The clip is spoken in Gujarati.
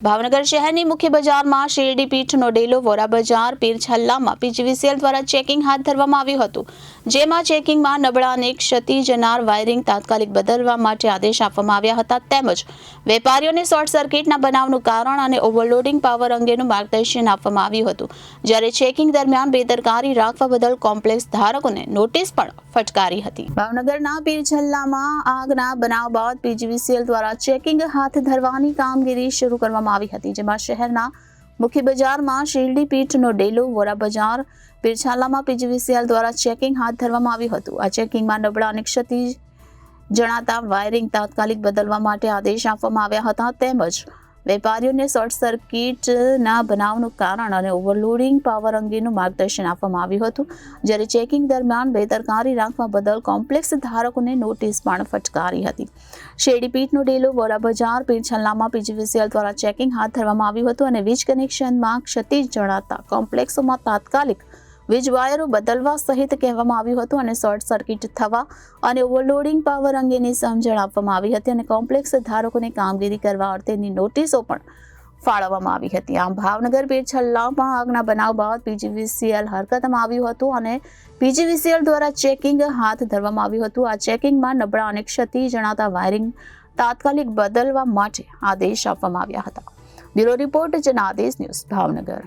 ભાવનગર શહેરની મુખ્ય બજારમાં શેરડી પીઠનો ડેલો વોરા બજાર પીરછલ્લામાં પીજીવીસીએલ દ્વારા ચેકિંગ હાથ ધરવામાં આવ્યું હતું, જેમાં ચેકિંગમાં નબળા અને ક્ષતિ જનાર વાયરિંગ તાત્કાલિક બદલવા માટે આદેશ આપવામાં આવ્યા હતા, તેમજ વેપારીઓને શોર્ટ સર્કિટના બનાવનું કારણ અને ઓવરલોડિંગ પાવર અંગેનું માર્ગદર્શન આપવામાં આવ્યું હતું, જ્યારે ચેકિંગ દરમિયાન બેદરકારી રાખવા બદલ કોમ્પ્લેક્સ ધારકોને નોટિસ પણ ફટકારી હતી। ભાવનગરના પીરછલ્લામાં આગના બનાવ બાદ પીજીવીસીએલ દ્વારા ચેકિંગ હાથ ધરવાની કામગીરી શરૂ કરવામાં આવી હતી, જેમાં શહેરના મુખ્ય બજારમાં શેરડી પીઠનો ડેલો વોરા બજાર પીરછલ્લામાં પીજીવીસીએલ દ્વારા ચેકિંગ હાથ ધરવામાં આવ્યું હતું। આ ચેકિંગમાં નબળા અને ક્ષતિ જણાતા વાયરિંગ તાત્કાલિક બદલવા માટે આદેશ આપવામાં આવ્યા હતા, તેમજ વેપારીઓને શોર્ટ સર્કિટના બનાવનું કારણ અને ઓવરલોડિંગ પાવર અંગેનું માર્ગદર્શન આપવામાં આવ્યું હતું, જ્યારે ચેકિંગ દરમિયાન બેદરકારી રાખવા બદલ કોમ્પ્લેક્સ ધારકોને નોટિસ પણ ફટકારી હતી। શેરડી પીઠનો ડેલો વોરા બજાર પીરછલ્લામાં પીજીવીસીએલ દ્વારા ચેકિંગ હાથ ધરવામાં આવ્યું હતું અને વીજ કનેક્શનમાં ક્ષતિ જણાતા કોમ્પ્લેક્સોમાં તાત્કાલિક વીજ વાયરો બદલવા સહિત કહેવામાં આવ્યું હતું અને શોર્ટ સર્કિટ થવા અને ઓવરલોડિંગ પાવર અંગેની સમજણ આપવામાં આવી હતી અને કોમ્પ્લેક્સ ધારકોને કામગીરી કરવા અર્થેની નોટિસો પણ ફાળવવામાં આવી હતી। આમ ભાવનગર પીરછલ્લામાં આગના બનાવ બાદ પીજીવીસીએલ હરકતમાં આવ્યું હતું અને પીજીવીસીએલ દ્વારા ચેકિંગ હાથ ધરવામાં આવ્યું હતું। આ ચેકિંગમાં નબળા અને ક્ષતિ જણાતા વાયરિંગ તાત્કાલિક બદલવા માટે આદેશ આપવામાં આવ્યા હતા। Bureau report Janadesh news Bhavnagar.